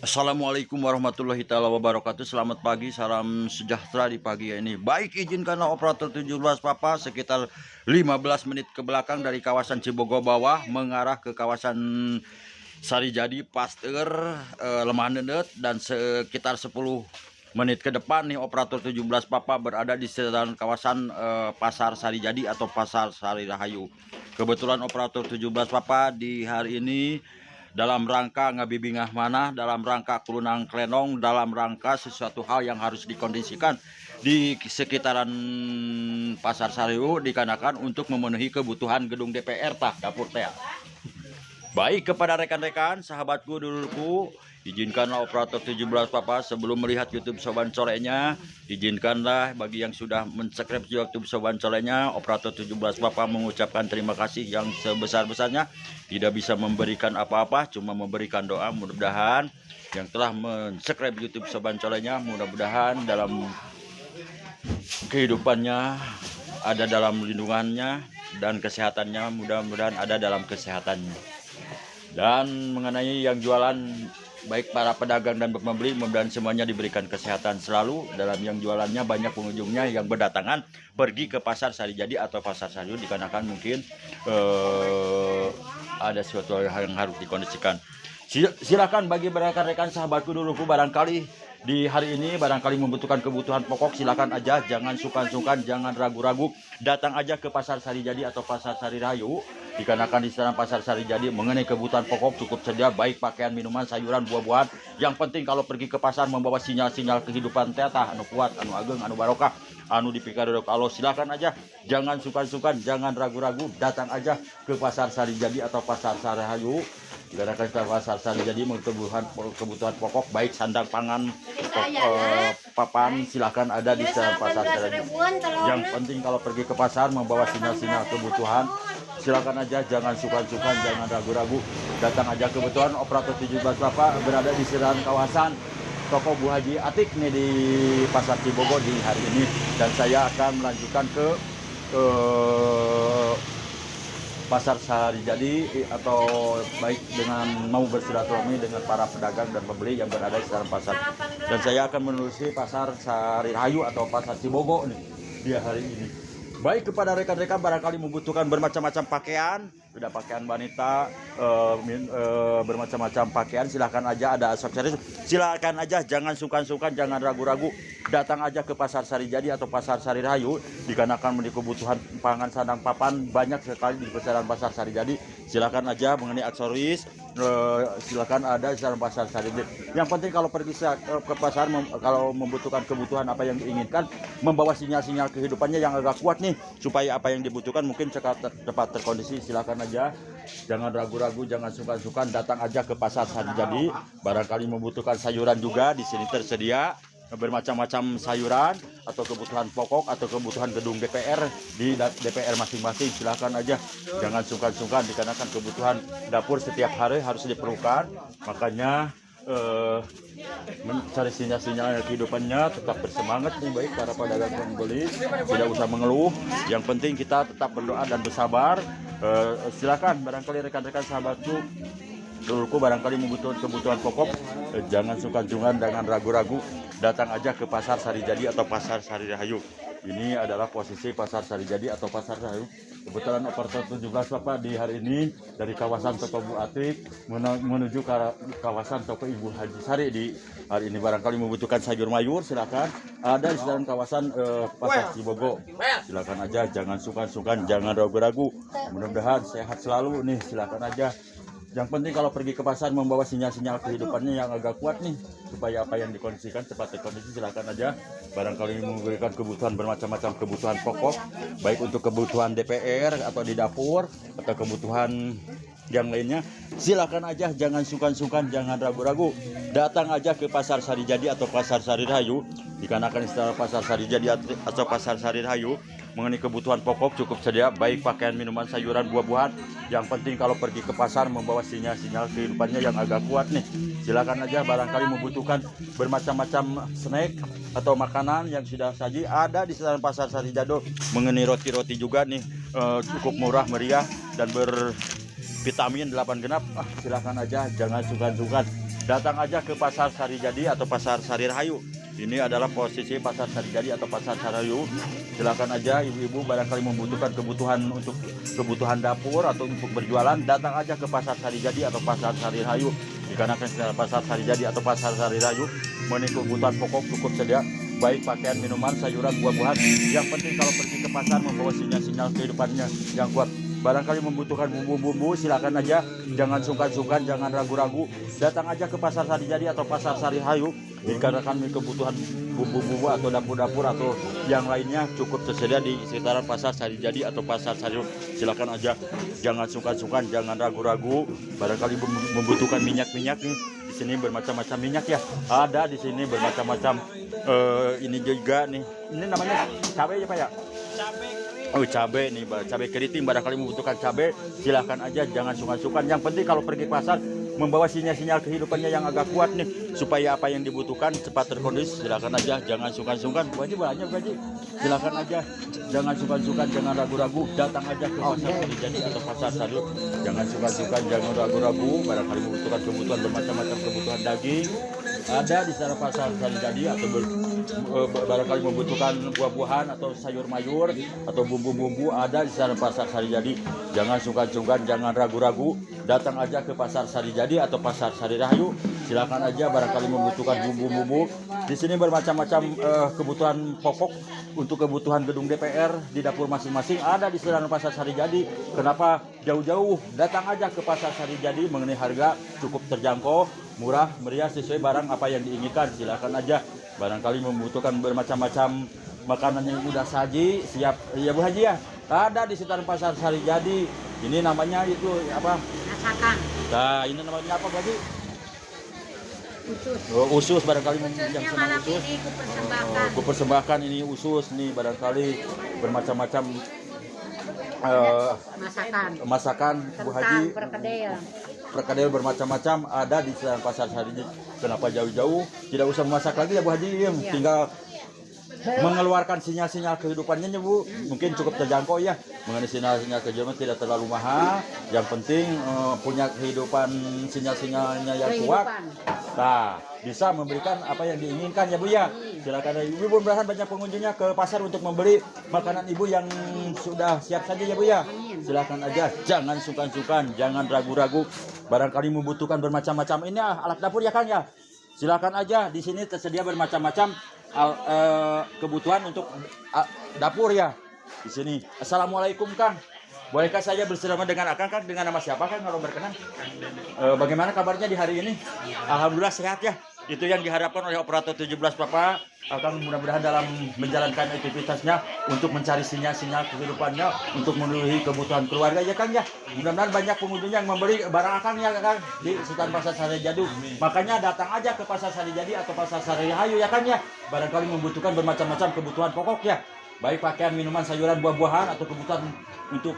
Assalamualaikum warahmatullahi taala wabarakatuh. Selamat pagi, salam sejahtera di pagi ini. Baik, izinkanlah operator 17 Papa sekitar 15 menit ke belakang dari kawasan Cibogo bawah mengarah ke kawasan Sarijadi Pasteur Lemah Nendet, dan sekitar 10 menit ke depan nih operator 17 Papa berada di sekitaran kawasan Pasar Sarijadi atau Pasar Sari Rahayu. Kebetulan operator 17 Papa di hari ini dalam rangka ngabibingah mana, dalam rangka kulunang klenong, dalam rangka sesuatu hal yang harus dikondisikan di sekitaran Pasar Sariu dikarenakan untuk memenuhi kebutuhan gedung DPR dapur teh. Baik, kepada rekan-rekan, sahabatku, dulurku, izinkanlah operator 17 Papa sebelum melihat YouTube Soban Colenya, izinkanlah bagi yang sudah mensubscribe YouTube Soban Colenya, operator 17 Papa mengucapkan terima kasih yang sebesar-besarnya. Tidak bisa memberikan apa-apa, cuma memberikan doa. Mudah-mudahan yang telah mensubscribe YouTube Soban Colenya, mudah-mudahan dalam kehidupannya ada dalam lindungannya, dan kesehatannya mudah-mudahan ada dalam kesehatannya. Dan mengenai yang jualan, baik para pedagang dan pembeli, mudah-mudahan semuanya diberikan kesehatan selalu. Dalam yang jualannya banyak pengunjungnya yang berdatangan pergi ke Pasar Sarijadi atau Pasar Sariu dikarenakan mungkin ada sesuatu yang harus dikondisikan. Silakan bagi rekan-rekan sahabatku duluku, barangkali di hari ini barangkali membutuhkan kebutuhan pokok, silakan aja, jangan sungkan-sungkan, jangan ragu-ragu, datang aja ke Pasar Sarijadi atau Pasar Sari Rahayu. Dikarenakan di sana Pasar Sarijadi mengenai kebutuhan pokok cukup sedia, baik pakaian, minuman, sayuran, buah-buahan. Yang penting kalau pergi ke pasar membawa sinyal-sinyal kehidupan tetah anu kuat, anu ageng, anu barokah, anu dipikarodok Allah. Silakan aja, jangan sungkan-sungkan, jangan ragu-ragu, datang aja ke Pasar Sarijadi atau Pasar Sari Rahayu. Dikarenakan Pasar Sarijadi kebutuhan pokok baik sandang pangan, papan, silakan ada di Pasar Sarijadi. Yang penting kalau pergi ke pasar membawa sinyal-sinyal kebutuhan, silakan aja, jangan sungkan-sungkan, jangan ragu-ragu, datang aja. Kebetulan operator 17 Bapak berada di sekitaran kawasan toko Bu Haji Atik nih di Pasar Cibogo di hari ini, dan saya akan melanjutkan ke Pasar Sarijadi atau baik dengan mau bersilaturahmi dengan para pedagang dan pembeli yang berada di sekitar pasar. Dan saya akan menelusuri Pasar Sari Rahayu atau Pasar Cibogo nih di hari ini. Baik, kepada rekan-rekan barangkali membutuhkan bermacam-macam pakaian, sudah pakaian wanita, bermacam-macam pakaian, silahkan aja, ada aksesoris, silahkan aja, jangan sungkan-sungkan, jangan ragu-ragu, datang aja ke Pasar Sarijadi atau Pasar Sari Rahayu. Dikarenakan memiliki kebutuhan pangan, sandang, papan banyak sekali di pasaran Pasar Sarijadi. Silahkan aja mengenai aksesoris, silakan ada di dalam Pasar Sarijadi. Yang penting kalau pergi ke pasar, kalau membutuhkan kebutuhan apa yang diinginkan, membawa sinyal-sinyal kehidupannya yang agak kuat nih, supaya apa yang dibutuhkan mungkin cepat terkondisi. Silakan aja, jangan ragu-ragu, jangan sungkan-sungkan, datang aja ke Pasar Sarijadi. Barangkali membutuhkan sayuran juga di sini tersedia bermacam-macam sayuran atau kebutuhan pokok atau kebutuhan gedung DPR di DPR masing-masing. Silakan aja, jangan sungkan-sungkan, dikarenakan kebutuhan dapur setiap hari harus diperlukan. Makanya mencari sinyal-sinyal kehidupannya, tetap bersemangat nih baik para pedagang dan pembeli, tidak usah mengeluh, yang penting kita tetap berdoa dan bersabar. Silakan barangkali rekan-rekan sahabatku dulurku barangkali membutuhkan kebutuhan pokok, jangan sungkan-sungkan, jangan ragu-ragu, datang aja ke Pasar Sarijadi atau Pasar Sari Rahayu. Ini adalah posisi Pasar Sarijadi atau Pasar Rahayu. Kebetulan operator 17 Bapak di hari ini dari kawasan toko Bu Atik menuju ke kawasan toko Ibu Haji Sari di hari ini. Barangkali membutuhkan sayur mayur, silakan ada di dalam kawasan Pasar Cibogo. Silakan aja, jangan sungkan-sungkan, jangan ragu-ragu. Mudah-mudahan sehat selalu nih, silakan aja. Yang penting kalau pergi ke pasar membawa sinyal-sinyal kehidupannya yang agak kuat nih, supaya apa yang dikondisikan cepat terkondisi. Silakan aja, barangkali memberikan kebutuhan bermacam-macam kebutuhan pokok, baik untuk kebutuhan DPR atau di dapur atau kebutuhan yang lainnya. Silakan aja, jangan sungkan-sungkan, jangan ragu-ragu, datang aja ke Pasar Sarijadi atau Pasar Sari Rahayu. Dikarenakan istilah Pasar Sarijadi atau Pasar Sari Rahayu mengenai kebutuhan pokok cukup sedia, baik pakaian, minuman, sayuran, buah-buahan. Yang penting kalau pergi ke pasar membawa sinyal-sinyal kehidupannya yang agak kuat nih. Silakan aja, barangkali membutuhkan bermacam-macam snack atau makanan yang sudah saji, ada di sekitar Pasar Sarijadi. Mengenai roti-roti juga nih, cukup murah meriah dan bervitamin 8 genap. Silakan aja, jangan sungkan-sungkan, datang aja ke Pasar Sarijadi atau Pasar Sari Rahayu. Ini adalah posisi Pasar Sarijadi atau Pasar Sarayu. Silakan aja ibu-ibu barangkali membutuhkan kebutuhan untuk kebutuhan dapur atau untuk berjualan, datang aja ke Pasar Sarijadi atau Pasar Sari Rahayu. Dikarenakan Pasar Sarijadi atau Pasar Sari Rahayu memenuhi kebutuhan pokok cukup sedia, baik pakaian, minuman, sayuran, buah-buahan. Yang penting kalau pergi ke pasar membawa sinyal-sinyal kehidupannya yang kuat. Barangkali membutuhkan bumbu-bumbu, silakan aja, jangan sungkan-sungkan, jangan ragu-ragu, datang aja ke Pasar Sarijadi atau Pasar Sari Rahayu. Dikarenakan kebutuhan bumbu-bumbu atau dapur-dapur atau yang lainnya cukup tersedia di sekitaran Pasar Sarijadi atau Pasar Sari Rahayu. Silakan aja, jangan sungkan-sungkan, jangan ragu-ragu. Barangkali membutuhkan minyak-minyak nih, di sini bermacam-macam minyak ya, ada di sini bermacam-macam. Ini juga nih, ini namanya cabai ya Pak ya? Oh, cabai nih, cabai keriting. Barangkali membutuhkan cabai, silahkan aja, jangan sungkan-sungkan. Yang penting kalau pergi ke pasar membawa sinyal-sinyal kehidupannya yang agak kuat nih, supaya apa yang dibutuhkan cepat terkondisi. Silahkan aja, jangan sungkan-sungkan. Bu Haji banyak Bu Haji, silahkan aja, jangan sungkan-sungkan, jangan ragu-ragu, datang aja ke Pasar Sarijadi atau Pasar Sari. Jangan sungkan-sungkan, jangan ragu-ragu. Barangkali membutuhkan kebutuhan bermacam-macam, kebutuhan daging ada di sana Pasar Sarijadi, atau barangkali membutuhkan buah-buahan atau sayur mayur atau bumbu-bumbu ada di sana Pasar Sarijadi. Jangan sungkan-sungkan, jangan ragu-ragu, datang aja ke Pasar Sarijadi atau Pasar Sari Rahayu. Silakan aja, barangkali membutuhkan bumbu-bumbu. Di sini bermacam-macam kebutuhan pokok untuk kebutuhan gedung DPR di dapur masing-masing ada di sekitar Pasar Sarijadi. Kenapa jauh-jauh? Datang aja ke Pasar Sarijadi, mengenai harga cukup terjangkau, murah meriah, sesuai barang apa yang diinginkan. Silakan aja, barangkali membutuhkan bermacam-macam makanan yang udah saji siap ya Bu Haji ya, ada di sekitar Pasar Sarijadi. Ini namanya itu apa? Masakan. Nah, ini namanya apa Bu Haji? Usus. Oh, usus. Barangkali yang Ususnya senang malam usus. ini kupersembahkan. Kupersembahkan ini usus nih, barangkali bermacam-macam masakan Bu Haji. Perkedel bermacam-macam ada di sekitar Pasar Sarijadi. Kenapa jauh-jauh? Tidak usah memasak lagi ya Bu Haji, tinggal mengeluarkan sinyal-sinyal kehidupannya ya Bu. Mungkin cukup terjangkau ya, mengenai sinyal-sinyal kehidupan tidak terlalu mahal. Yang penting punya kehidupan sinyal-sinyalnya yang kuat. Nah, bisa memberikan apa yang diinginkan ya Bu ya. Silakan Ibu, mudah-mudahan banyak pengunjungnya ke pasar untuk membeli makanan Ibu yang sudah siap saja ya Bu ya. Silakan aja, jangan sungkan-sungkan, jangan ragu-ragu. Barangkali membutuhkan bermacam-macam ini alat dapur ya Kang ya. Silakan aja, di sini tersedia bermacam-macam kebutuhan untuk dapur ya. Di sini. Assalamualaikum Kang. Bolehkah saya bersama dengan Akang Kang, dengan nama siapa Kang kalau berkenan? Bagaimana kabarnya di hari ini? Alhamdulillah sehat ya. Itu yang diharapkan oleh operator 17 Bapak. Akang mudah-mudahan dalam menjalankan aktivitasnya untuk mencari sinyal-sinyal kehidupannya untuk memenuhi kebutuhan keluarga ya Kang ya. Mudah-mudahan banyak pengunjung yang membeli barang Akang ya Kang di sekitar Pasar Sarijadi. Makanya datang aja ke Pasar Sarijadi atau Pasar Sari Rahayu ya Kang ya. Barangkali membutuhkan bermacam-macam kebutuhan pokok ya, baik pakaian, minuman, sayuran, buah-buahan atau kebutuhan untuk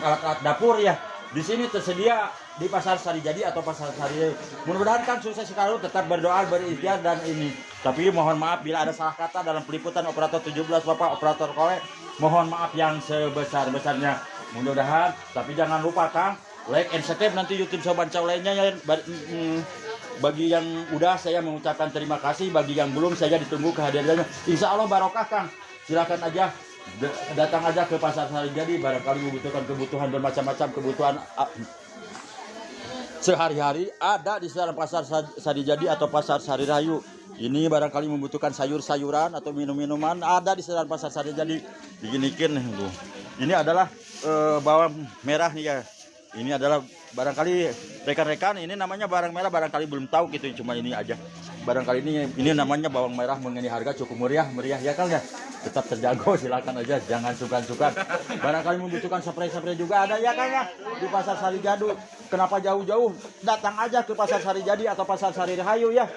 alat-alat dapur ya. Di sini tersedia di Pasar Sarijadi atau Pasar Sari. Mudah-mudahan Kang sukses selalu, tetap berdoa, berikhtiar dan ini. Tapi mohon maaf bila ada salah kata dalam peliputan operator 17 Bapak operator Kole. Mohon maaf yang sebesar-besarnya. Mudah-mudahan, tapi jangan lupa Kang, like and subscribe nanti YouTube Sobat Cau lainnya ya. Bagi yang udah saya mengucapkan terima kasih, bagi yang belum saya ditunggu kehadirannya. Insya Allah barokah Kang. Silakan aja, datang aja ke Pasar Sarijadi, barangkali membutuhkan kebutuhan bermacam-macam, kebutuhan sehari-hari ada di sekitar Pasar Sarijadi atau Pasar Sari Rahayu. Ini barangkali membutuhkan sayur-sayuran atau minum-minuman ada di sekitar Pasar Sarijadi. Diginikin tuh. Ini adalah bawang merah nih ya. Ini adalah barangkali rekan-rekan, ini namanya barang merah, barangkali belum tahu gitu, cuma ini aja. Barangkali ini namanya bawang merah, mengenai harga cukup meriah ya Kang ya. Tetap terjangkau, silakan aja, jangan sungkan-sungkan. Barangkali membutuhkan spray-spray juga ada ya Kang ya di Pasar Sarijadi. Kenapa jauh-jauh? Datang aja ke Pasar Sarijadi atau Pasar Sari Rahayu ya.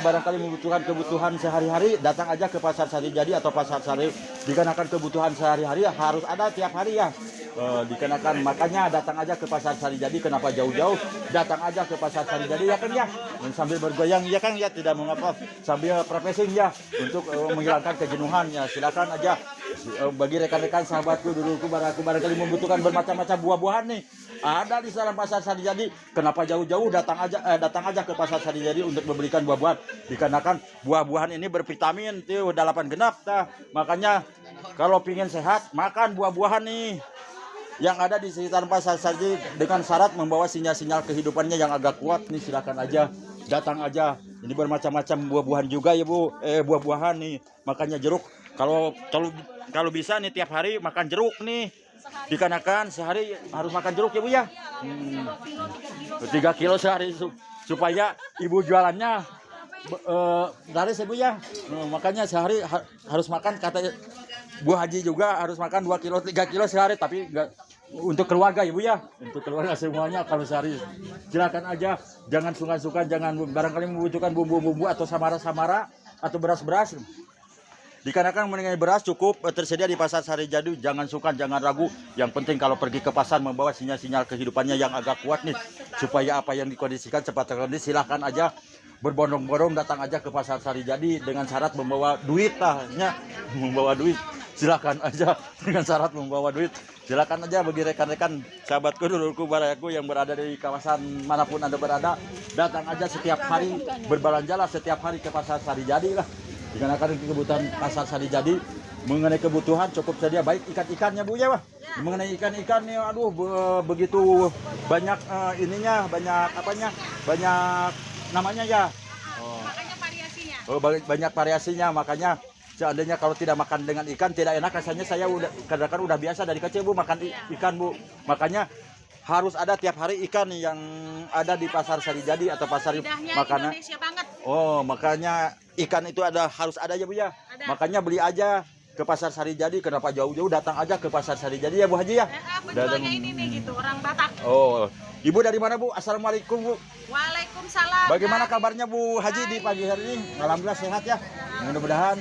Barangkali membutuhkan kebutuhan sehari-hari, datang aja ke Pasar Sarijadi atau Pasar Sari. Dikarenakan kebutuhan sehari-hari harus ada tiap hari ya. Dikenakan, makanya datang aja ke Pasar Sarijadi. Kenapa jauh-jauh? Datang aja ke Pasar Sarijadi ya Kang ya. Dan sambil bergoyang ya Kang ya, tidak mengapa, sambil refreshing ya untuk menghilangkan kejenuhan ya. Silakan aja. Bagi rekan-rekan sahabatku, duluku, barangkali membutuhkan bermacam-macam buah-buahan nih. Ada di dalam pasar Sarijadi. Kenapa jauh-jauh datang aja ke pasar Sarijadi untuk membelikan buah-buahan. Dikarenakan buah-buahan ini bervitamin tuh 8 genap tah. Makanya kalau pingin sehat makan buah-buahan nih yang ada di sekitar pasar Sarijadi dengan syarat membawa sinyal-sinyal kehidupannya yang agak kuat nih, silakan aja datang aja. Ini bermacam-macam buah-buahan juga ya Bu. Buah-buahan nih. Makanya jeruk kalau bisa nih tiap hari makan jeruk nih. Dikarenakan sehari harus makan jeruk ya Bu ya. 3 kilo sehari supaya ibu jualannya laris ya Bu ya. Makanya sehari harus makan, kata Bu Haji juga harus makan 2 kilo 3 kilo sehari, tapi enggak untuk keluarga ya Bu ya. Untuk keluarga semuanya kalau sehari. Silakan aja, jangan sungkan-sungkan, jangan barangkali membutuhkan bumbu-bumbu atau samara-samara atau beras-beras. Dikarenakan mengenai beras cukup tersedia di pasar Sarijadi, jangan sungkan, jangan ragu. Yang penting kalau pergi ke pasar membawa sinyal-sinyal kehidupannya yang agak kuat nih, supaya apa yang dikondisikan cepat terkondisi. Silahkan aja berbondong-bondong datang aja ke pasar Sarijadi dengan syarat membawa duit membawa duit. Silakan aja dengan syarat membawa duit. Silakan aja bagi rekan-rekan sahabatku, dulurku, barayaku yang berada di kawasan manapun Anda berada, datang aja setiap hari, berbelanjalah setiap hari ke pasar Sarijadi lah. Dikarenakan kebutuhan pasar Sarijadi mengenai kebutuhan cukup sedia, baik ikan-ikannya Bu ya. Mengenai ikan-ikan nih, aduh begitu banyak ininya, banyak namanya ya. Banyak variasinya, makanya seandainya kalau tidak makan dengan ikan tidak enak rasanya. Saya kadang-kadang udah biasa dari kecil Bu makan ikan Bu. Makanya harus ada tiap hari ikan yang ada di pasar Sarijadi atau pasar makanan. Oh, makanya ikan itu harus ada ya Bu ya. Ada. Makanya beli aja ke pasar Sarijadi. Kenapa jauh-jauh, datang aja ke pasar Sarijadi ya Bu Haji ya. Penjualnya ini nih gitu, orang Batak. Oh, Ibu dari mana Bu? Assalamualaikum Bu. Waalaikumsalam. Bagaimana kabarnya Bu Haji di pagi hari ini? Alhamdulillah sehat ya. Mudah-mudahan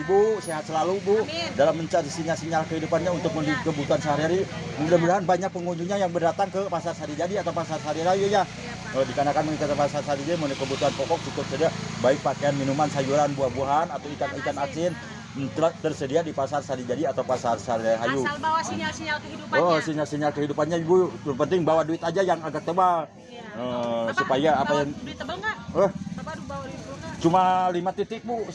Ibu sehat selalu Bu. Amin. Dalam mencari sinyal-sinyal kehidupannya untuk memenuhi kebutuhan sehari-hari. Mudah-mudahan banyak pengunjungnya yang berdatang ke pasar Sarijadi atau pasar Sarirayu ya. Dikarenakan mengikuti pasar Sarijadi memenuhi kebutuhan pokok cukup sedia, baik pakaian, minuman, sayuran, buah-buahan atau ikan asin tersedia di pasar Sarijadi atau pasar Sarirayu. Asal bawa sinyal-sinyal kehidupannya. Oh, sinyal-sinyal kehidupannya Ibu. Yang penting bawa duit aja yang agak tebal. Supaya apa yang duit tebal nggak? Bapak bawa duit tebal nggak? Cuma 5 titik Bu,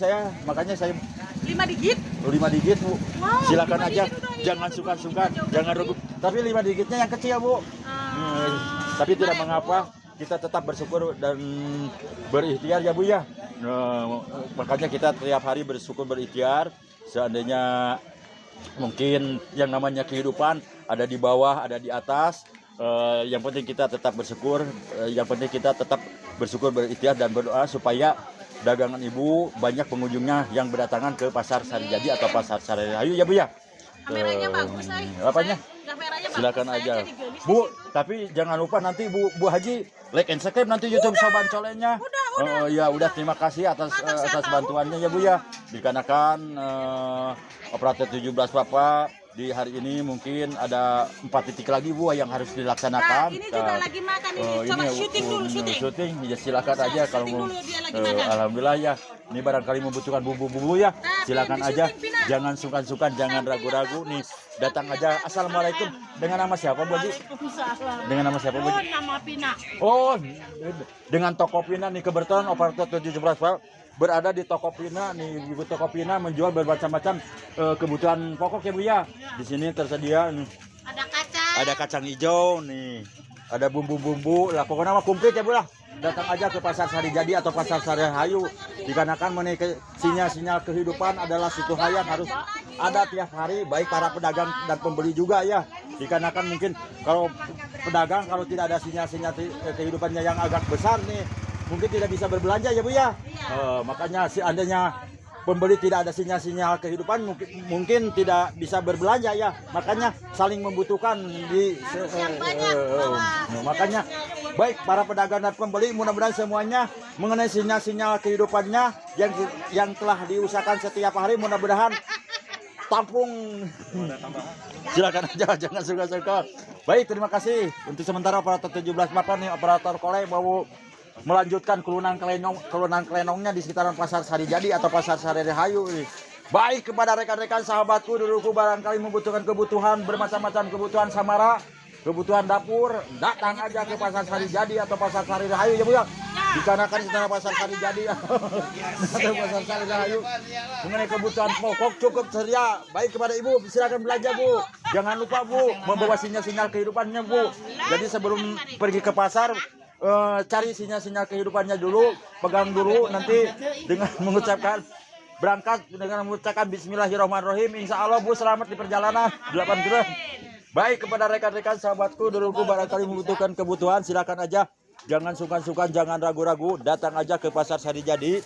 makanya saya 5 digit? 5 digit Bu. Wow, Silakan 5 aja, digit udah jangan sungkan-sungkan, jangan ragu. Tapi 5 digitnya yang kecil Bu. Tapi tidak mengapa, kita tetap bersyukur dan berikhtiar ya Bu ya. Makanya kita tiap hari bersyukur berikhtiar. Seandainya mungkin yang namanya kehidupan ada di bawah, ada di atas. Yang penting kita tetap bersyukur, yang penting kita tetap bersyukur, berikhtiar dan berdoa supaya dagangan Ibu banyak pengunjungnya yang berdatangan ke pasar Sarijadi atau pasar Sarirayu ya Bu ya. Kameranya bagus, apanya? Kameranya Silakan bagus. aja Bu, tapi jangan lupa nanti Bu Haji like and subscribe nanti YouTube Soban Colennya. Udah, terima kasih atas bantuannya ya Bu ya. Dikarenakan operator 17 Bapak di hari ini mungkin ada 4 titik lagi Bu yang harus dilaksanakan. Ini juga lagi makan ini. Coba syuting dulu, syuting. Ya silakan aja kalau mau. Alhamdulillah ya. Ini barangkali membutuhkan bumbu-bumbu ya. Silakan aja. Jangan sungkan-sungkan, jangan ragu-ragu nih. Datang aja. Assalamualaikum. Dengan nama siapa Bu Haji? Dengan nama siapa Bu Haji? Nama Pina. Oh, dengan toko Pina nih, kebetulan operator 17 Pak berada di toko Pina nih. Ibu toko Pina menjual bermacam-macam kebutuhan pokok ya Bu ya. Di sini tersedia nih. Ada kacang hijau nih. Ada bumbu-bumbu lah, pokoknya mah komplit ya Bu lah. Datang aja ke pasar Sarijadi atau pasar Sarirayu. Dikarenakan mengenai sinyal-sinyal kehidupan adalah suatu hal yang harus ada tiap hari, baik para pedagang dan pembeli juga ya. Dikarenakan mungkin kalau pedagang kalau tidak ada sinyal-sinyal kehidupannya yang agak besar nih, mungkin tidak bisa berbelanja ya Bu ya. Makanya seandainya pembeli tidak ada sinyal-sinyal kehidupan mungkin tidak bisa berbelanja ya. Makanya saling membutuhkan makanya baik para pedagang dan pembeli, mudah-mudahan semuanya mengenai sinyal-sinyal kehidupannya yang telah diusahakan setiap hari, mudah-mudahan tampung. Silakan aja, jangan suka-suka. Baik, terima kasih. Untuk sementara operator 17 Bapak nih, operator Kolej mau melanjutkan kelunan kelenongnya di sekitaran pasar Sarijadi atau pasar Sarirayu. Baik, kepada rekan-rekan sahabatku, duluku barangkali membutuhkan kebutuhan bermacam-macam kebutuhan samara, kebutuhan dapur, datang aja ke Pasar Sari Jadi atau Pasar Sari Rahayu ya Bu ya. Dikarenakan di sana Pasar Sari Jadi ya. Atau Pasar Sari Rahayu. Mengenai kebutuhan pokok cukup sedia. Baik kepada Ibu, silakan belanja Bu. Jangan lupa Bu membawa sinyal-sinyal kehidupannya Bu. Jadi sebelum pergi ke pasar cari sinyal-sinyal kehidupannya dulu, pegang dulu nanti dengan mengucapkan berangkat dengan mengucapkan Bismillahirrahmanirrahim. Insya Allah Bu selamat di perjalanan 8 kilo. Baik kepada rekan-rekan sahabatku, dulurku barangkali membutuhkan kebutuhan silakan aja. Jangan sungkan-sungkan, jangan ragu-ragu, datang aja ke Pasar Sari Jadi.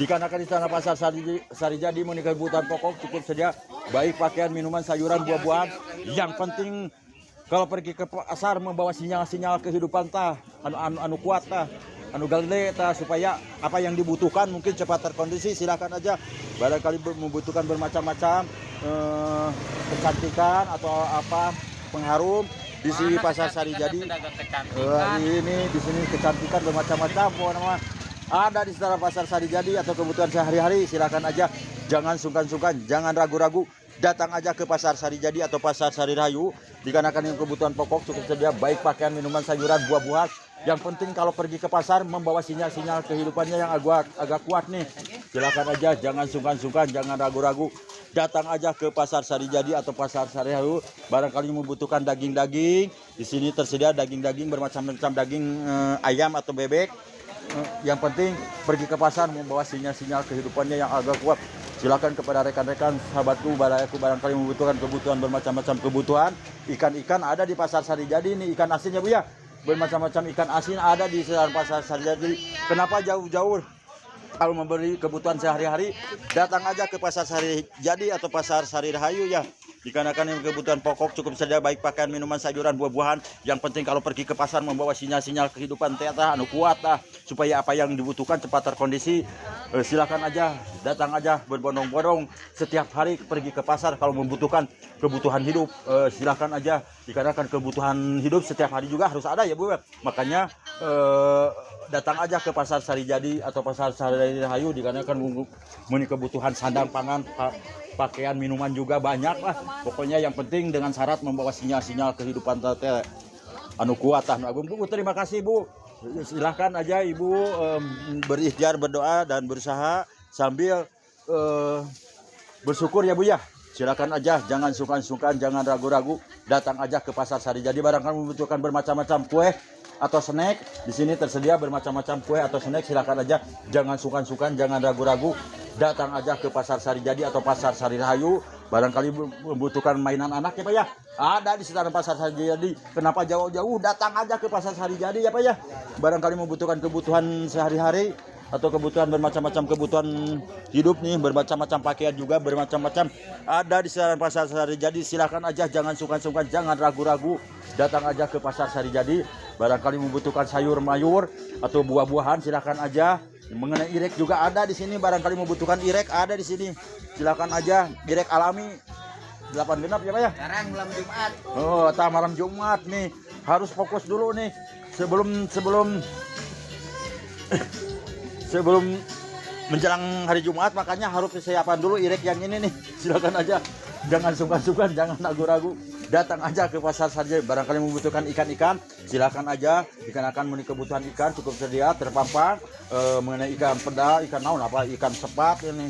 Dikarenakan di sana Pasar Sari Jadi memiliki kebutuhan pokok cukup sedia, baik pakaian, minuman, sayuran, buah-buahan. Yang penting kalau pergi ke pasar membawa sinyal-sinyal kehidupan tah, anu kuat tah, anu gale tah, supaya apa yang dibutuhkan mungkin cepat terkondisi. Silakan aja. Barangkali membutuhkan bermacam-macam kecantikan atau apa pengharum di sini Pasar Sari Jadi. Ini di sini kecantikan bermacam-macam pokoknya ada di sekitar Pasar Sari Jadi atau kebutuhan sehari-hari. Silakan aja. Jangan sungkan-sungkan, jangan ragu-ragu. Datang aja ke Pasar Sari Jadi atau Pasar Sari Rahayu. Dikarenakan yang kebutuhan pokok cukup sedia, baik pakaian, minuman, sayuran, buah-buahan. Yang penting kalau pergi ke pasar membawa sinyal-sinyal kehidupannya yang agak kuat nih. Silakan aja, jangan sungkan-sungkan, jangan ragu-ragu. Datang aja ke Pasar Sari Jadi atau Pasar Sari Rahayu. Barangkali membutuhkan daging-daging. Di sini tersedia daging-daging bermacam-macam, daging ayam atau bebek. Yang penting pergi ke pasar membawa sinyal-sinyal kehidupannya yang agak kuat. Silakan kepada rekan-rekan sahabatku, barangkali membutuhkan kebutuhan bermacam-macam kebutuhan. Ikan-ikan ada di Pasar Sari Jadi ini, ikan asin ya Bu ya. Bermacam-macam ikan asin ada di sekitar Pasar Sari Jadi. Kenapa jauh-jauh? Kalau memberi kebutuhan sehari-hari, datang aja ke Pasar Sari Jadi atau Pasar Sari Rahayu ya. Dikarenakan yang kebutuhan pokok cukup sedia, baik pakaian, minuman, sayuran, buah-buahan. Yang penting kalau pergi ke pasar membawa sinyal-sinyal kehidupan teta anu kuat lah, supaya apa yang dibutuhkan cepat terkondisi. Silakan aja, datang aja berbondong-bondong setiap hari pergi ke pasar kalau membutuhkan kebutuhan hidup. Silakan aja, dikarenakan kebutuhan hidup setiap hari juga harus ada ya Bu. Makanya datang aja ke Pasar Sari Jadi atau Pasar Sari Rahayu, dikarenakan memiliki kebutuhan sandang pangan, pakaian, minuman juga banyak lah. Pokoknya yang penting dengan syarat membawa sinyal-sinyal kehidupan tete anu kuat anu agung. Bu, terima kasih Bu. Silahkan aja Ibu berikhtiar, berdoa dan berusaha sambil bersyukur ya Bu ya. Silakan aja, jangan sungkan-sungkan, jangan ragu-ragu. Datang aja ke Pasar Sari Jadi. Barangkali membutuhkan bermacam-macam kue atau snack, di sini tersedia bermacam-macam kue atau snack. Silakan aja, jangan sungkan-sungkan, jangan ragu-ragu. Datang aja ke Pasar Sari Jadi atau Pasar Sari Rahayu. Barangkali membutuhkan mainan anak ya Pak ya. Ada di sekitar Pasar Sari Jadi. Kenapa jauh-jauh? Datang aja ke Pasar Sari Jadi ya Pak ya. Barangkali membutuhkan kebutuhan sehari-hari atau kebutuhan bermacam-macam kebutuhan hidup nih, bermacam-macam pakaian juga bermacam-macam ada di sekitar Pasar Sari Jadi. Silakan aja, jangan sungkan-sungkan, jangan ragu-ragu. Datang aja ke Pasar Sari Jadi. Barangkali membutuhkan sayur-mayur atau buah-buahan, silakan aja. Mengenai irek juga ada di sini, barangkali membutuhkan irek ada di sini. Silakan aja, irek alami 8 genap ya Pak ya. Sekarang malam Jumat. Oh, malam Jumat nih. Harus fokus dulu nih sebelum menjelang hari Jumat, makanya harus persiapan dulu irek yang ini nih. Silakan aja. Jangan sungkan-sungkan, jangan ragu-ragu. Datang aja ke Pasar Sari Jadi. Barangkali membutuhkan ikan-ikan, silakan aja. Ikan akan memiliki kebutuhan ikan cukup sedia, terpampang. Mengenai ikan peda, ikan naon apa, ikan sepat ini.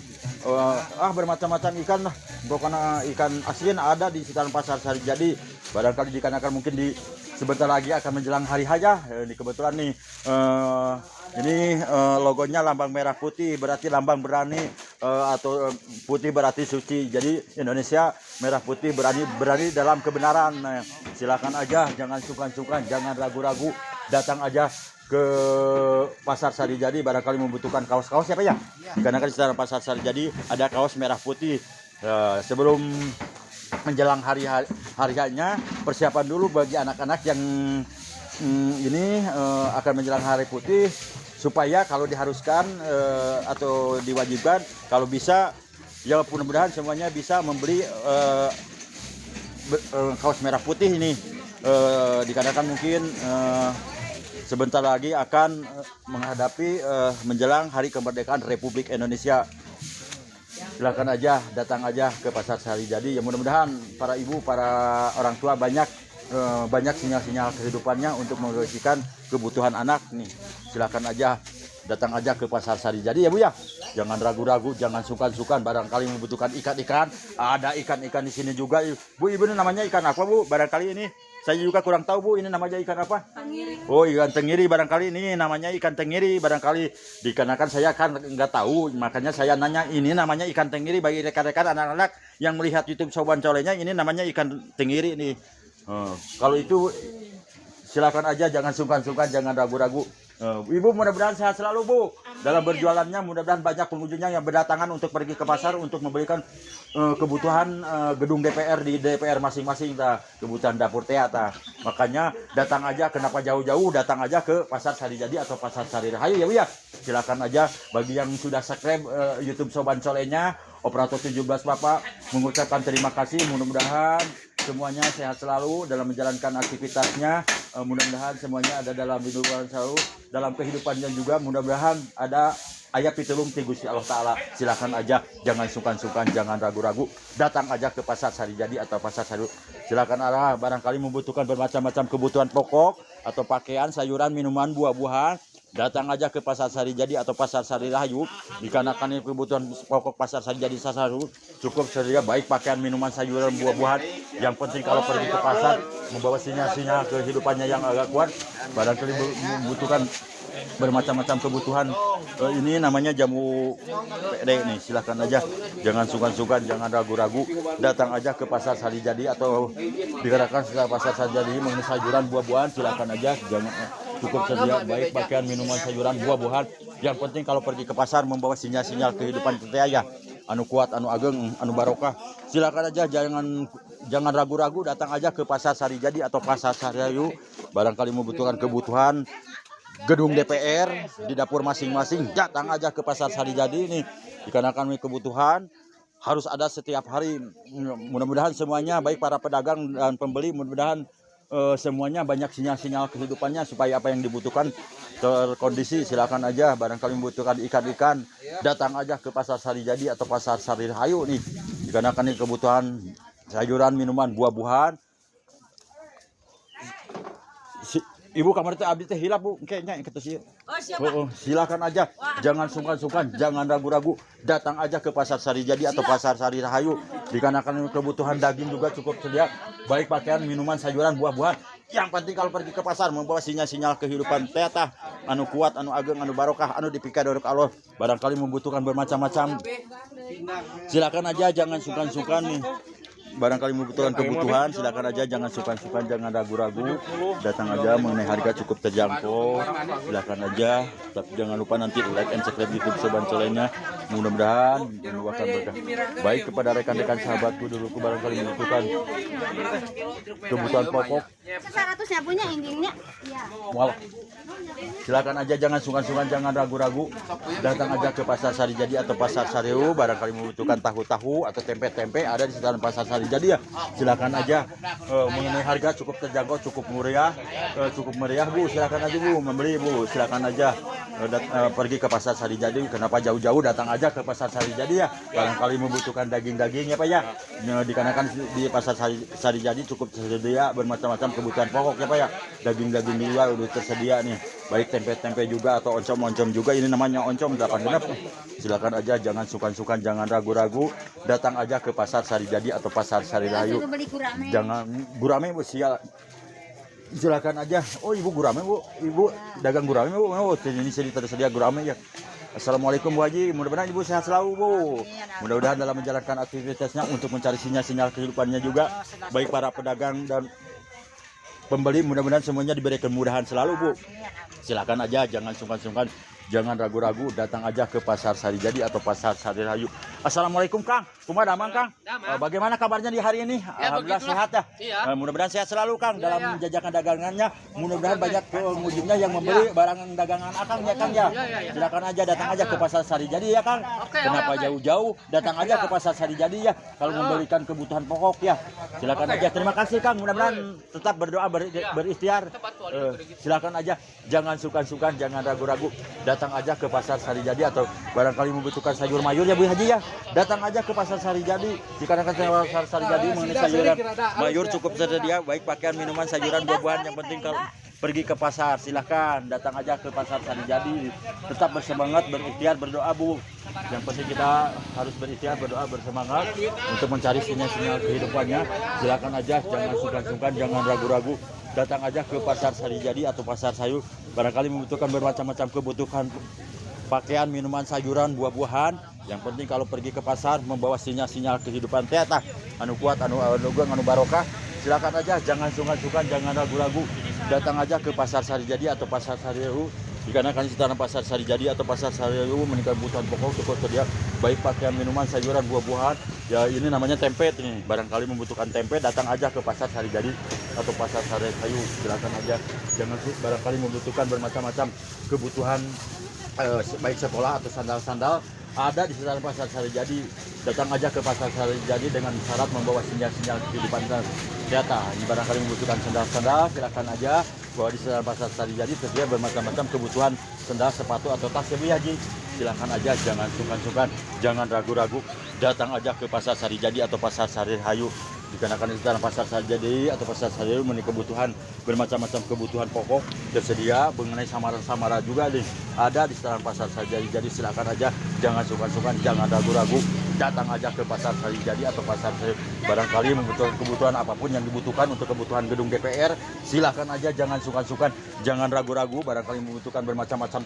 Bermacam-macam ikan lah. Pokoknya ikan asin ada di sekitar Pasar Sari Jadi. Barangkali dikarenakan mungkin di sebentar lagi akan menjelang hari haja. Ini kebetulan nih ini logonya lambang merah putih, berarti lambang berani, atau putih berarti suci. Jadi Indonesia merah putih berani dalam kebenaran. Nah, silakan aja, jangan sungkan-sungkan, jangan ragu-ragu. Datang aja ke Pasar Sari Jadi. Barangkali membutuhkan kaos-kaos siapa ya? Karena kan secara Pasar Sari Jadi ada kaos merah putih. Sebelum menjelang hari-harinya, persiapan dulu bagi anak-anak yang ini akan menjelang hari putih, supaya kalau diharuskan atau diwajibkan, kalau bisa ya mudah-mudahan semuanya bisa membeli kaos merah putih ini. Dikarenakan mungkin sebentar lagi akan menghadapi menjelang hari kemerdekaan Republik Indonesia. Silakan aja, datang aja ke Pasar Sari Jadi. Ya mudah-mudahan para ibu, para orang tua banyak banyak sinyal-sinyal kehidupannya untuk membersihkan kebutuhan anak nih. Silakan aja datang aja ke Pasar Sari Jadi ya Bu ya. Jangan ragu-ragu, jangan sungkan-sungkan. Barangkali membutuhkan ikan-ikan, ada ikan-ikan di sini juga. Bu, ibu ini namanya ikan apa Bu? Barangkali ini saya juga kurang tahu Bu, ini namanya ikan apa? Tenggiri. Oh, ikan tenggiri. Barangkali ini namanya ikan tenggiri. Barangkali dikarenakan saya kan nggak tahu, makanya saya nanya ini namanya ikan tenggiri. Bagi rekan-rekan anak-anak yang melihat YouTube Soban Colenya, ini namanya ikan tenggiri nih. Kalau itu silakan aja, jangan sungkan-sungkan, jangan ragu-ragu. Ibu mudah-mudahan sehat selalu Bu. Dalam berjualannya mudah-mudahan banyak pengunjungnya yang berdatangan untuk pergi ke pasar untuk membelikan kebutuhan gedung DPR di DPR masing-masing, kebutuhan dapur teh. Makanya datang aja, kenapa jauh-jauh, datang aja ke Pasar Sari Jadi atau Pasar Sari Rahayu ya Bu ya. Silakan aja. Bagi yang sudah subscribe YouTube Soban Colenya, Operator 17 Bapak mengucapkan terima kasih. Mudah-mudahan semuanya sehat selalu dalam menjalankan aktivitasnya. Mudah-mudahan semuanya ada dalam kehidupan selalu, dalam kehidupannya juga. Mudah-mudahan ada ayat pitulung ti Gusti Allah Ta'ala. Silakan aja, jangan sungkan-sungkan, jangan ragu-ragu. Datang aja ke Pasar Sari Jadi atau Pasar Sari. Silakan arah, barangkali membutuhkan bermacam-macam kebutuhan pokok atau pakaian, sayuran, minuman, buah-buahan. Datang aja ke Pasar Sari Jadi atau Pasar Sari Rahayu. Dikarenakan kebutuhan pokok Pasar Sari Jadi cukup sedia, baik pakaian, minuman, sayuran, buah-buahan. Yang penting kalau pergi ke pasar membawa sinyal-sinyal kehidupannya yang agak kuat. Barangkali membutuhkan bermacam-macam kebutuhan. Ini namanya jamu PD nih. Silahkan aja, jangan sungkan-sungkan, jangan ragu-ragu. Datang aja ke Pasar Sari Jadi atau dikarenakan setelah Pasar Sari Jadi mengenai sayuran, buah-buahan. Silahkan aja, jangan cukup sedia, baik pakaian, minuman, sayuran, buah-buahan. Yang penting kalau pergi ke pasar membawa sinyal-sinyal kehidupan kita ya, anu kuat, anu ageng, anu barokah. Silakan aja, jangan ragu-ragu, datang aja ke Pasar Sari Jadi atau Pasar Sari Rahayu. Barangkali membutuhkan kebutuhan gedung DPR di dapur masing-masing, datang aja ke Pasar Sari Jadi ini. Dikarenakan kebutuhan harus ada setiap hari. Mudah-mudahan semuanya, baik para pedagang dan pembeli, mudah-mudahan semuanya banyak sinyal-sinyal kehidupannya supaya apa yang dibutuhkan terkondisi. Silakan aja, barangkali membutuhkan ikan-ikan, datang aja ke Pasar Sari Jadi atau Pasar Sari Rahayu nih. Dikarenakan ini kebutuhan sayuran, minuman, buah-buahan. Ibu kamar itu abdi teh hilap Bu, kayaknya ikut sih. Oh, siapa? Silakan aja, jangan sungkan-sungkan, jangan ragu-ragu, datang aja ke Pasar Sari Jadi atau Pasar Sari Rahayu. Dikarenakan kebutuhan daging juga cukup sedia, baik pakaian, minuman, sayuran, buah-buahan. Yang penting kalau pergi ke pasar membawa sinyal-sinyal kehidupan tetah, anu kuat, anu ageng, anu barokah, anu dipikir dari Allah. Barangkali membutuhkan bermacam-macam. Silakan aja, jangan sungkan-sungkan nih. Barangkali membutuhkan kebutuhan, silakan aja, jangan sungkan-sungkan, jangan ragu-ragu. Datang aja, mengenai harga cukup terjangkau. Silakan aja, tapi jangan lupa nanti like and subscribe YouTube Soban Colenya. Mudah-mudahan menuakan berkah baik kepada rekan-rekan sahabatku dulu, barangkali membutuhkan kebutuhan pokok. 100 punya endingnya. Iya. Wow. Silakan aja, jangan sungkan-sungkan, jangan ragu-ragu. Datang aja ke Pasar Sari Jadi atau Pasar Sari Rahayu. Barangkali membutuhkan tahu-tahu atau tempe-tempe, ada di sekitaran Pasar Sari Jadi ya. Silakan aja, mengenai harga cukup terjangkau, cukup meriah, Bu. Silakan aja Bu, membeli Bu. Silakan aja pergi ke Pasar Sari Jadi. Kenapa jauh-jauh, datang aja ke Pasar Sari Jadi ya. Barangkali membutuhkan daging-daging ya Pak ya. Dikarenakan di Pasar Sari Jadi cukup tersedia bermacam-macam kebutuhan pokok ya Pak ya. Daging-daging juga udah tersedia nih. Baik tempe-tempe juga atau oncom-oncom juga. Ini namanya oncom 8 genep. Silakan aja, jangan sungkan-sungkan, jangan ragu-ragu. Datang aja ke Pasar Sari Jadi atau Pasar Sari Rahayu. Jangan gurame Bu, silakan aja. Oh, Ibu gurame Bu, Ibu dagang gurame Bu. Oh, ini tersedia gurame ya. Assalamualaikum Bu Haji, mudah-mudahan Ibu sehat selalu Bu. Mudah-mudahan dalam menjalankan aktivitasnya untuk mencari sinyal-sinyal kehidupannya juga, baik para pedagang dan pembeli, mudah-mudahan semuanya diberi kemudahan selalu Bu. Silakan aja, jangan sungkan-sungkan, jangan ragu-ragu, datang aja ke Pasar Sari Jadi atau Pasar Sari Rahayu. Assalamualaikum Kang, kumaha damang Kang? Bagaimana kabarnya di hari ini? Ya, Alhamdulillah sehat ya. Iya. Mudah-mudahan sehat selalu Kang dalam menjajakan dagangannya. Mudah-mudahan banyak pengunjungnya yang membeli barang dagangan Akang ya Kang ya. Silakan aja, datang aja ke Pasar Sari Jadi ya Kang. Kenapa jauh-jauh? Datang aja ke Pasar Sari Jadi ya. Kalau memberikan kebutuhan pokok ya. Silakan aja. Terima kasih Kang. Mudah-mudahan tetap berdoa berikhtiar. Silakan aja, jangan sungkan-sungkan, jangan ragu-ragu. Datang aja ke Pasar Sari Jadi atau barangkali membutuhkan sayur mayur ya Bu Haji ya. datang aja ke Pasar Sari Jadi. Dikarenakan Pasar Sari Jadi mengenai sayuran mayur cukup tersedia, baik pakaian, minuman, sayuran, buah-buahan. Yang penting kalau pergi ke pasar, silahkan datang aja ke Pasar Sari Jadi. Tetap bersemangat, berikhtiar, berdoa, Bu. Yang penting kita harus berikhtiar, berdoa, bersemangat untuk mencari sinyal-sinyal kehidupannya. Silakan aja, jangan sungkan-sungkan, jangan ragu-ragu. Datang aja ke Pasar Sari Jadi atau Pasar Sayur. Barangkali membutuhkan bermacam-macam kebutuhan pakaian, minuman, sayuran, buah-buahan. Yang penting kalau pergi ke pasar membawa sinyal-sinyal kehidupan teh tah anu kuat, anu barokah. Silakan aja, jangan sungkan-sungkan, jangan ragu-ragu. Datang aja ke Pasar Sari Jadi atau Pasar Sari Rayu. Dikarenakan sekitar Pasar Sari Jadi atau Pasar Sari Rayu meningkat kebutuhan pokok cukup tersedia, baik pakaian, minuman, sayuran, buah-buahan. Ya ini namanya tempe nih. Barangkali membutuhkan tempe, datang aja ke Pasar Sari Jadi atau Pasar Sari Rayu. Silakan aja. Jangan barangkali membutuhkan bermacam-macam kebutuhan baik sekolah atau sandal-sandal, ada di sekitar Pasar Sari Jadi. Datang aja ke Pasar Sari Jadi dengan syarat membawa sinyal-sinyal kehidupan nyata. Ini barangkali membutuhkan sandal-sandal, silakan aja bahwa di sekitar Pasar Sari Jadi tersedia bermacam-macam kebutuhan sandal, sepatu atau tas ya Bu Haji. Silakan aja, jangan sungkan-sungkan, jangan ragu-ragu. Datang aja ke Pasar Sari Jadi atau Pasar Sari Rayu. Dikarenakan di sekitar Pasar Sari Jadi atau Pasar Sari Rayu memiliki kebutuhan bermacam-macam kebutuhan pokok tersedia, mengenai samara-samara juga nih ada di sekitar Pasar Sari Jadi. Jadi silakan aja, jangan sungkan-sungkan, jangan ragu-ragu. Datang aja ke Pasar Sari Jadi atau Pasar Sari. Barangkali membutuhkan kebutuhan apapun yang dibutuhkan untuk kebutuhan gedung DPR, silakan aja, jangan sungkan-sungkan, jangan ragu-ragu. Barangkali membutuhkan bermacam-macam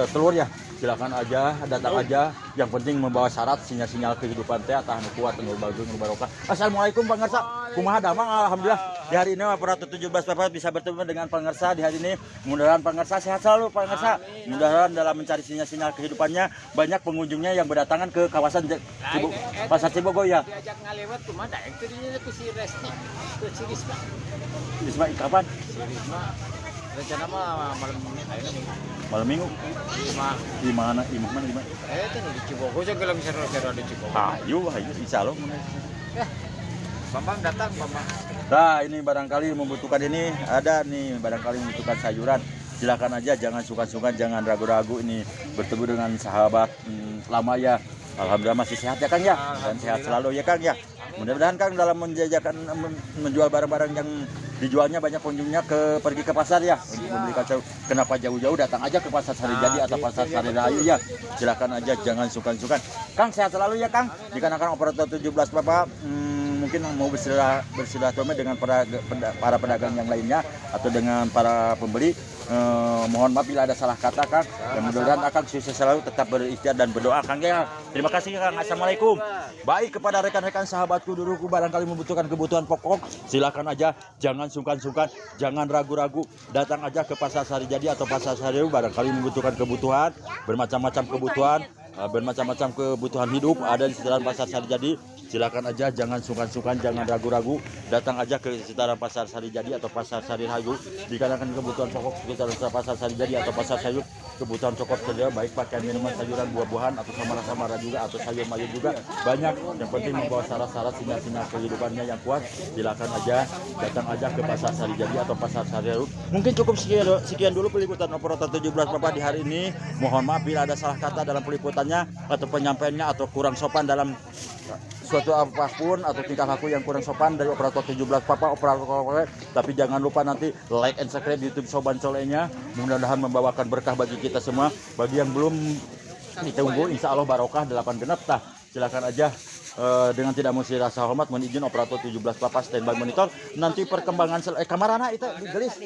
telur ya, silakan aja, datang aja. Yang penting membawa syarat sinyal-sinyal kehidupan teh atau anu kuat, anu bagus, anu barokah. Assalamualaikum Pak Ngersa. Kumaha damang, alhamdulillah. Di hari ini Operator 17 Bapak bisa bertemu dengan Pak Ngersa di hari ini. Mudah-mudahan Pak Ngersa sehat selalu Pak Ngersa. Mudah-mudahan dalam mencari sinyal-sinyal kehidupannya banyak pengunjungnya yang berdatangan ke kawasan Pasar Cibogo ya. Diajak ngalewat kumaha daek teh dinya ku si Resti, ku si Risma. Risma kapan? Si Risma rencana mah malam ayeuna minggu. Malam Minggu. Di mana? Di mana? Teh di Cibogo aja gelang seru-seru di Cibogo. Ayo, insyaallah. Bambang datang, Bambang. Nah, ini barangkali membutuhkan ini, ada nih barangkali membutuhkan sayuran. Silakan aja, jangan sungkan-sungkan, jangan ragu-ragu. Ini bertemu dengan sahabat lama ya. Alhamdulillah masih sehat ya Kang ya, dan sehat selalu ya Kang ya. Mudah-mudahan Kang dalam menjual barang-barang yang dijualnya banyak pengunjungnya pergi ke pasar ya untuk membeli kacau. Kenapa jauh-jauh, datang aja ke Pasar Sari Jadi atau Pasar Sari Rayu ya. Silakan aja, jangan sungkan-sungkan. Kang sehat selalu ya Kang. Dikarenakan Operator 17 Bapak mungkin mau bersilaturahmi dengan para pedagang yang lainnya atau dengan para pembeli. Mohon maaf bila ada salah kata Kang, dan mudah-mudahan akan sukses selalu, tetap berikhtiar dan berdoa Kang ya. Terima kasih Kang. Assalamualaikum. Baik, kepada rekan-rekan sahabatku duluku, barangkali membutuhkan kebutuhan pokok, silakan aja, jangan sungkan-sungkan, jangan ragu-ragu. Datang aja ke Pasar Sari Jadi atau Pasar Sari Rayu. Barangkali membutuhkan kebutuhan, bermacam-macam kebutuhan hidup ada di sekitaran Pasar Sari Jadi. Silakan aja, jangan sungkan-sungkan, jangan ragu-ragu. Datang aja ke sekitaran Pasar Sari Jadi atau Pasar Sari Rayu. Dikarenakan kebutuhan pokok sekitar Pasar Sari Jadi atau Pasar Sayur, kebutuhan pokok saja, baik pakaian, minuman, sayuran, buah-buahan atau samara-samara juga atau sayur mayur juga banyak. Yang penting membawa syarat-syarat sinyal-sinyal kehidupannya yang kuat. Silakan aja, datang aja ke Pasar Sari Jadi atau Pasar Sari Rayu. Mungkin cukup sekian dulu peliputan Operator 17 Bapak di hari ini. Mohon maaf bila ada salah kata dalam peliputannya atau penyampaiannya atau kurang sopan dalam suatu apapun atau tingkah laku yang kurang sopan dari Operator 17 Papa Operator. Tapi jangan lupa nanti like and subscribe YouTube Soban Solehnya. Mudah-mudahan membawakan berkah bagi kita semua. Bagi yang belum ditunggu, insya Allah barokah 8 genap tah. Silakan aja. Dengan tidak mesti rasa hormat, mohon izin Operator 17 Papa standby monitor. Nanti perkembangan kamarana itu gelis.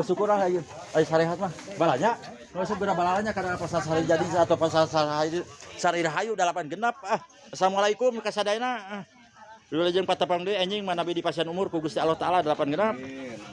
Syukurlah ayo sarehat mah. Balanya. Enggak usah guna balanya karena Pasar Sari Jadi atau Pasar Sari Rahayu 8 genap. Assalamualaikum kasadayana. Dulu jeung patapang deui anjing manabi di pasien umur ku Gusti Allah taala 8 genap.